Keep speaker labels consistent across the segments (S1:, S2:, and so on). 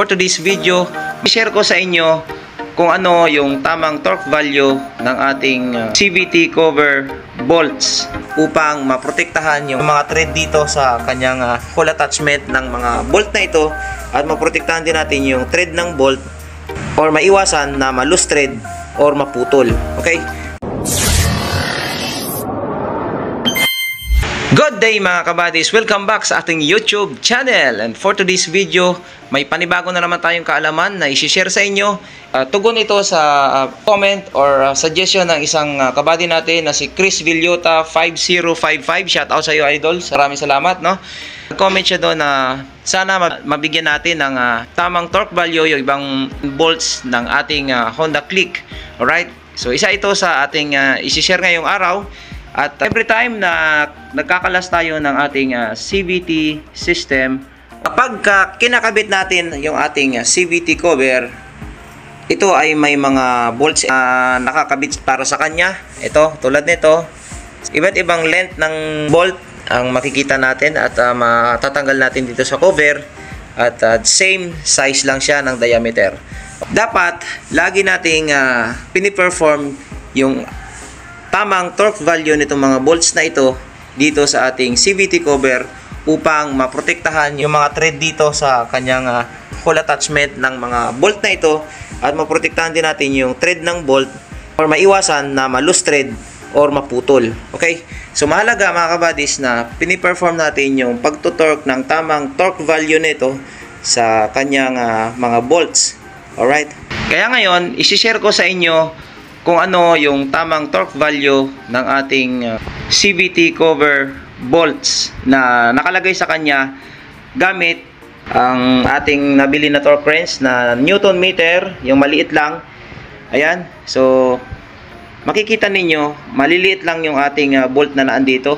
S1: For today's video, i-share ko sa inyo kung ano yung tamang torque value ng ating CVT cover bolts upang maprotektahan yung mga thread dito sa kanyang hole attachment ng mga bolt na ito at maprotektahan din natin yung thread ng bolt or maiwasan na ma-loose thread or maputol. Okay? Good day mga kabadis! Welcome back sa ating YouTube channel. And for today's video, may panibago na naman tayong kaalaman na i-share sa inyo. Tugon ito sa comment or suggestion ng isang kabady natin na si Chris Villota 5055. Shout out sa iyo, idol. Maraming salamat, no? Comment siya doon na sana mabigyan natin ng tamang torque value yung ibang bolts ng ating Honda Click. Alright? So isa ito sa ating i-share ngayong araw. At every time na nagkakalas tayo ng ating CVT system, kapag kinakabit natin yung ating CVT cover, ito ay may mga bolts nakakabit para sa kanya. Ito, tulad nito, iba't ibang length ng bolt ang makikita natin at matatanggal natin dito sa cover. At same size lang siya ng diameter. Dapat, lagi nating piniperform yung tamang torque value nitong mga bolts na ito dito sa ating CVT cover upang maprotektahan yung mga thread dito sa kanyang hole attachment ng mga bolt na ito at maprotektahan din natin yung thread ng bolt or maiwasan na ma-loose thread or maputol. Okay? So mahalaga mga kabadis na piniperform natin yung pagtutorque ng tamang torque value nito sa kanyang mga bolts. Alright? Kaya ngayon, isi-share ko sa inyo kung ano yung tamang torque value ng ating CVT cover bolts na nakalagay sa kanya gamit ang ating nabili na torque wrench na Newton meter, yung maliit lang. Ayan, so makikita ninyo maliliit lang yung ating bolt na naandito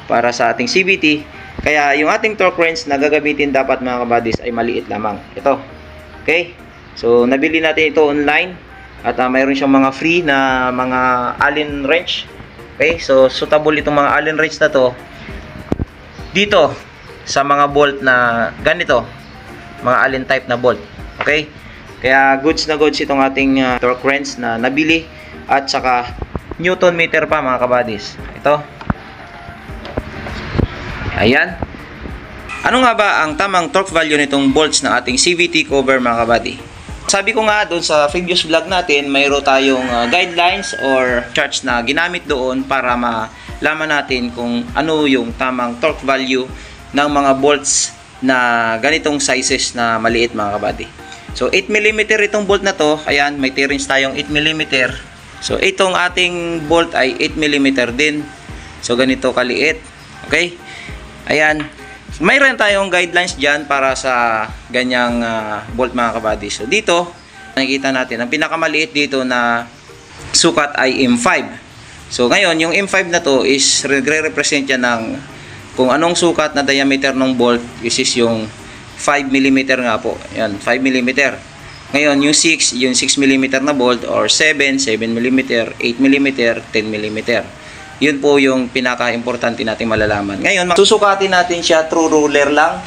S1: para sa ating CVT, kaya yung ating torque wrench na gagamitin dapat mga kabadis ay maliit lamang. Ito, okay, so nabili natin ito online. At mayroon siyang mga free na mga Allen wrench. Okay, so suitable itong mga Allen wrench na to dito sa mga bolt na ganito, mga Allen type na bolt. Okay, kaya goods na goods itong ating torque wrench na nabili at saka Newton meter pa mga kabadis. Ito, ayan. Ano nga ba ang tamang torque value nitong bolts ng ating CVT cover mga kabady? Sabi ko nga doon sa previous vlog natin, mayroon tayong guidelines or charts na ginamit doon para malaman natin kung ano yung tamang torque value ng mga bolts na ganitong sizes na maliit mga kabady. So 8mm itong bolt na to, ayan, may T-wrench tayong 8mm. So itong ating bolt ay 8mm din. So ganito kaliit. Okay? Ayan. Mayroon tayong guidelines dyan para sa ganyang bolt mga kabady. So dito, nakikita natin, ang pinakamaliit dito na sukat ay M5. So ngayon, yung M5 na to is re-represent yan ng kung anong sukat na diameter ng bolt, which is yung 5mm nga po. Yan, 5mm. Ngayon, yung 6 mm na bolt or 7mm, 8mm, 10mm. Yun po yung pinaka-importante nating malalaman. Ngayon, susukatin natin siya through ruler lang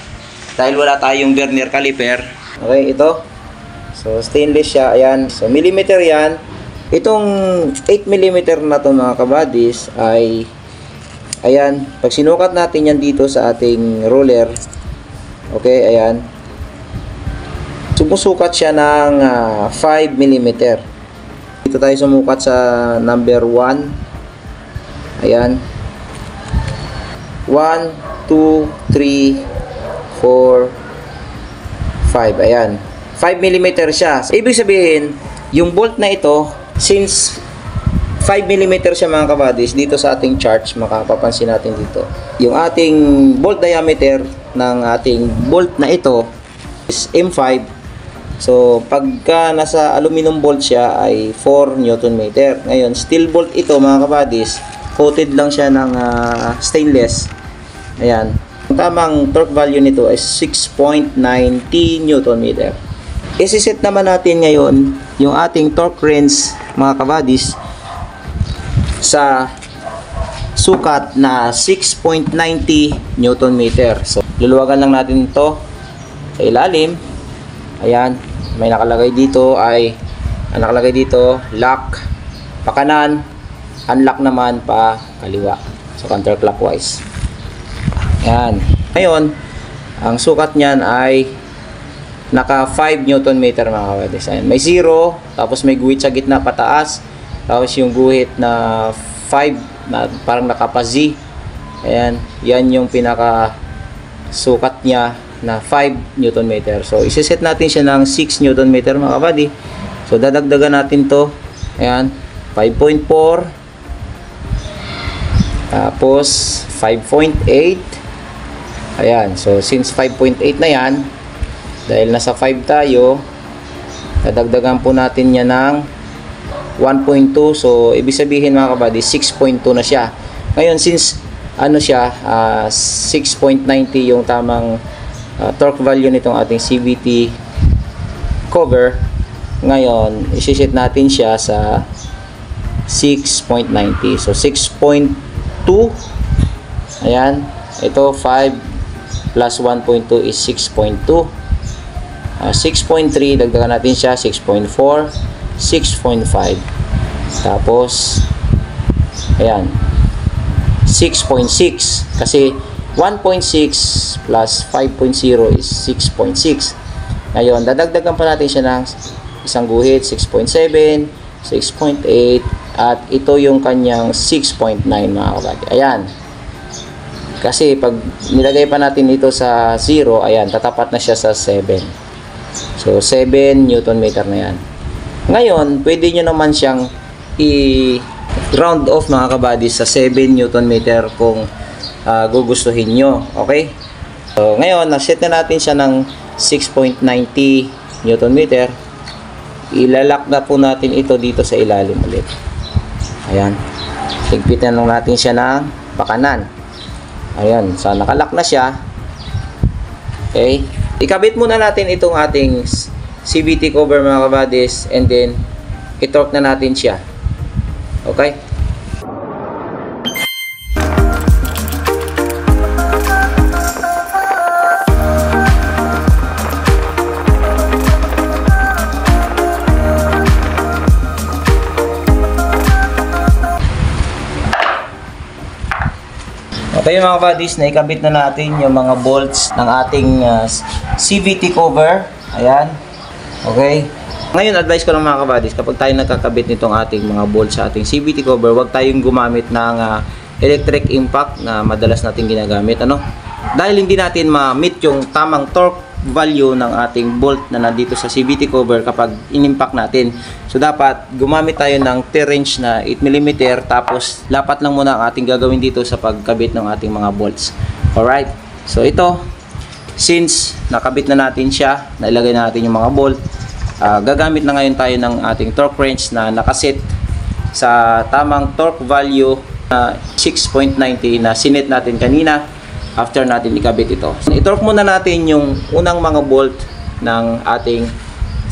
S1: dahil wala tayong vernier caliper. Okay, ito. So, stainless siya. Ayan. So, millimeter yan. Itong 8mm na to mga kabadis ay ayan. Pag sinukat natin yan dito sa ating ruler, okay, ayan. Sumusukat siya ng 5mm. Dito tayo sumukat sa number 1. Ayan. 1, 2, 3, 4, 5. Ayan. 5mm siya. So, ibig sabihin, yung bolt na ito, since 5mm siya mga kabadis, dito sa ating charts, makapapansin natin dito. Yung ating bolt diameter ng ating bolt na ito is M5. So, pagka nasa aluminum bolt siya ay 4 Newton meter. Ngayon, steel bolt ito mga kabadis, coated lang siya ng stainless. Ayan. Ang tamang torque value nito is 6.90 Newton meter. Isi-set naman natin ngayon yung ating torque wrench mga kabadis sa sukat na 6.90 Newton meter. So, luluwagan lang natin ito sa ilalim. Ayan, may nakalagay dito lock pa kanan, unlock naman pa kaliwa. So counterclockwise. Ayan. Ngayon, ang sukat niyan ay naka 5 Newton meter mga kabadis. Ayan, may 0, tapos may guhit sa gitna pataas, tapos yung guhit na 5 na parang nakapa-Z. Ayan, yan yung pinaka sukat niya na 5 Newton meter. So iseset natin siya ng 6 Newton meter mga kabady. So dadagdagan natin to. Ayan, 5.4, tapos 5.8. Ayan, so since 5.8 na yan, dahil nasa 5 tayo, dadagdagan po natin yan ng 1.2. So ibig sabihin mga kabady, 6.2 na siya. Ngayon since ano siya, 6.90 yung tamang torque value nitong ating CVT cover, ngayon isi-set natin siya sa 6.90. So 6.2, ayan, ito 5 plus 1.2 is 6.2. 6.3, dagdagan natin siya 6.4, 6.5, tapos ayan 6.6, kasi 1.6 plus 5.0 is 6.6. Ngayon dadagdagan pa natin siya ng isang guhit, 6.7, 6.8, at ito yung kanyang 6.9 mga kabady. Ayan, kasi pag nilagay pa natin ito sa 0, ayan, tatapat na siya sa 7. So 7 Newton meter na yan. Ngayon pwede nyo naman siyang i-round off mga kabady sa 7 Newton meter kung gugustuhin nyo. Okay, so ngayon naset na natin siya ng 6.90 Newton meter. Ilalak na po natin ito dito sa ilalim ulit. Ayan, higpitan lang natin siya ng pakanan. Ayan, so nakalak na siya. Okay, ikabit muna natin itong ating CVT cover mga kabadis, and then i-torque na natin siya. Okay, okay mga kabadis, naikabit na natin yung mga bolts ng ating CVT cover. Ayan. Okay. Ngayon, advice ko lang mga kabadis, kapag tayo nagkakabit nitong ating mga bolts sa ating CVT cover, huwag tayong gumamit ng electric impact na madalas natin ginagamit. Ano? Dahil hindi natin ma-meet yung tamang torque value ng ating bolt na nandito sa CVT cover kapag in-impact natin. So dapat gumamit tayo ng T-wrench na 8mm, tapos lapat lang muna ang ating gagawin dito sa pagkabit ng ating mga bolts. Alright, so ito, since nakabit na natin siya, nailagay na natin yung mga bolt, gagamit na ngayon tayo ng ating torque wrench na nakaset sa tamang torque value na 6.90 na sinet natin kanina after natin ikabit ito. I-torque muna natin yung unang mga bolt ng ating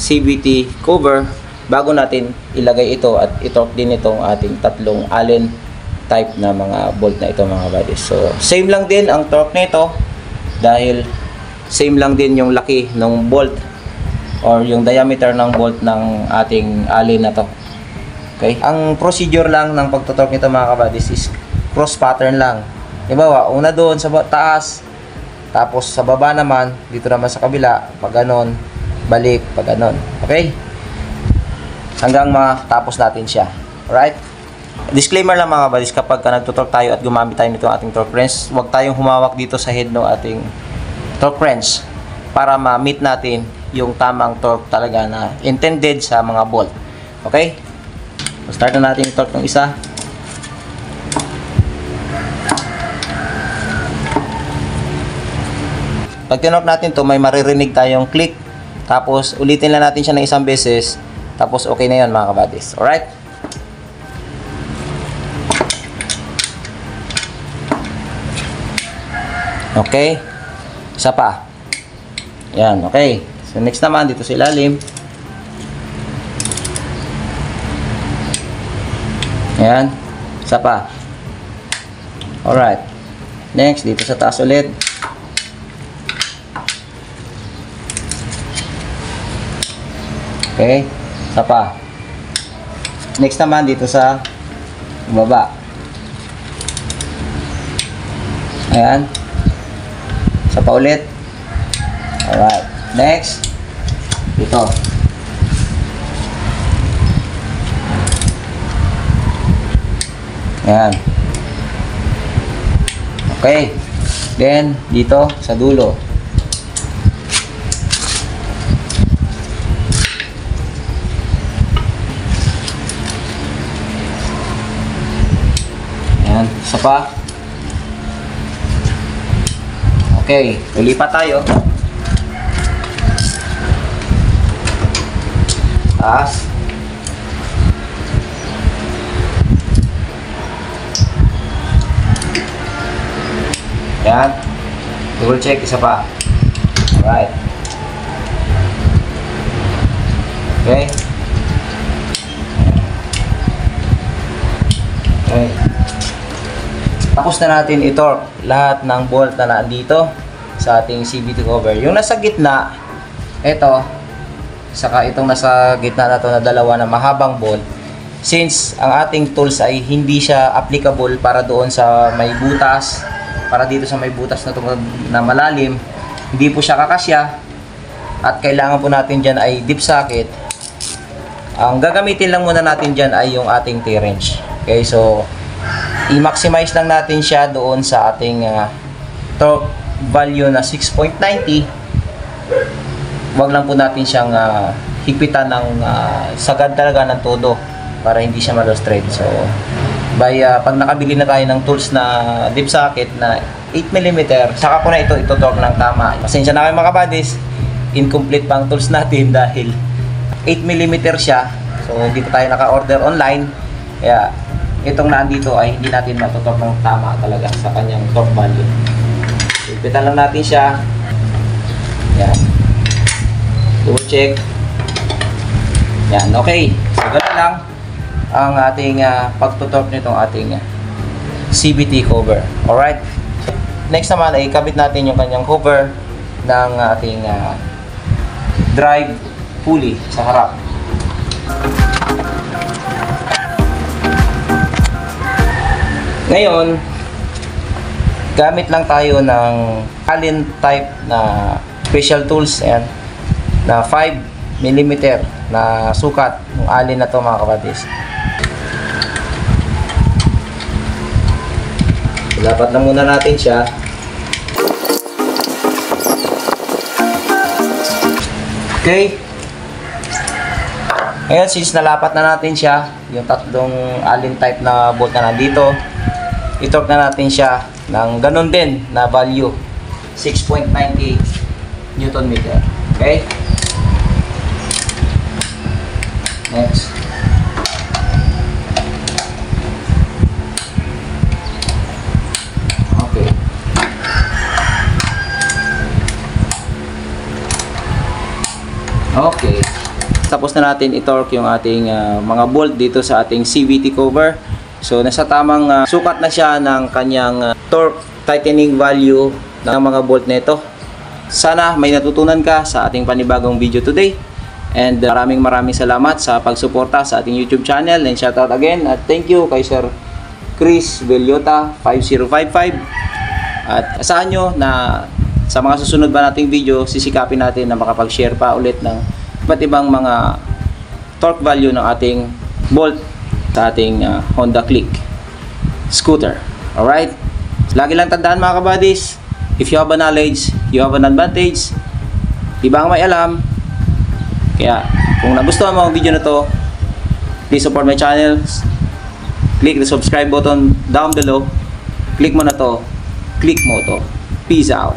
S1: CVT cover bago natin ilagay ito, at i-torque din itong ating tatlong Allen type na mga bolt na ito mga buddies. So same lang din ang torque nito, dahil same lang din yung laki ng bolt or yung diameter ng bolt ng ating Allen na to. Okay, ang procedure lang ng pagtutorque nito mga kabadis is cross pattern lang. Diba, una doon sa taas, tapos sa baba naman, dito naman sa kabila, pag ganon, balik, pag ganon. Okay? Hanggang matapos natin siya. Alright? Disclaimer lang mga kabadis, kapag nagtutorque tayo at gumamit tayo nito ating torque wrench, huwag tayong humawak dito sa head ng ating torque wrench para ma-meet natin yung tamang torque talaga na intended sa mga bolt. Okay? So, start na natin yung torque ng isa. Pag tinok natin to, may maririnig tayong click. Tapos ulitin lang natin siya ng isang beses. Tapos okay na yun mga kabadis. Alright? Okay. Isa pa. Yan, okay. So next naman, dito sa ilalim. Yan. Isa pa. Alright. Next, dito sa taas ulit. Okay? Isa pa. Next naman dito sa baba. Ayan. Isa pa ulit. Alright. Next. Dito. Ayan. Okay. Then, dito sa dulo. Ayan. Isa pa. Okay. Lilipat tayo. Taas. Yan. Double check. Isa pa. Alright. Okay. Okay. Tapos na natin i-torque lahat ng bolt na nandito sa ating CVT cover. Yung nasa gitna, ito, saka itong nasa gitna na to na dalawa na mahabang bolt, since ang ating tools ay hindi siya applicable para doon sa may butas, para dito sa may butas na, na malalim, hindi po siya kakasya at kailangan po natin dyan ay deep socket. Ang gagamitin lang muna natin dyan ay yung ating T-wrench. Okay, so i-maximize lang natin siya doon sa ating torque value na 6.90. Wag lang po natin siyang higpitan ng sagad talaga ng todo para hindi siya malo-straight. So pag nakabili na tayo ng tools na deep socket na 8mm, saka ko na ito torque ng tama. Pasensya na kayo mga kabadis, incomplete pang tools natin dahil 8mm siya. So hindi pa tayo naka-order online. Kaya itong nandito ay hindi natin matutorque ng tama talaga sa kanyang torque value. Higpitan lang natin siya. Yan. Double check. Yan, okay. So ganun lang ang ating pagtutorque nitong ating CVT cover. Alright. Next naman ay ikabit natin yung kanyang cover ng ating drive pulley sa harap. Ngayon, gamit lang tayo ng Allen type na special tools, ayan, na 5mm na sukat ng Allen na to mga kabadis. Lapat lang muna natin siya. Okay. Ngayon, since nalapat na natin siya, yung tatlong Allen type na bolt na nandito, i-torque na natin siya ng ganun din na value, 6.90 Newton meter. Okay? Next. Okay. Okay. Tapos na natin i-torque yung ating mga bolt dito sa ating CVT cover. So nasa tamang sukat na siya ng kanyang torque tightening value ng mga bolt nito. Sana may natutunan ka sa ating panibagong video today. And maraming salamat sa pagsuporta sa ating YouTube channel. And shout out again at thank you kay Sir Chris Villota 5055. At asahan nyo na sa mga susunod ba nating video, sisikapin natin na makapag-share pa ulit ng iba't ibang mga torque value ng ating bolt sa ating Honda Click scooter. Alright? Lagi lang tandaan mga kabadis, if you have a knowledge, you have an advantage. Ibang may alam. Kaya kung nagustuhan mo ang video na to, please support my channel. Click the subscribe button down below. Click mo na to. Click mo to. Peace out.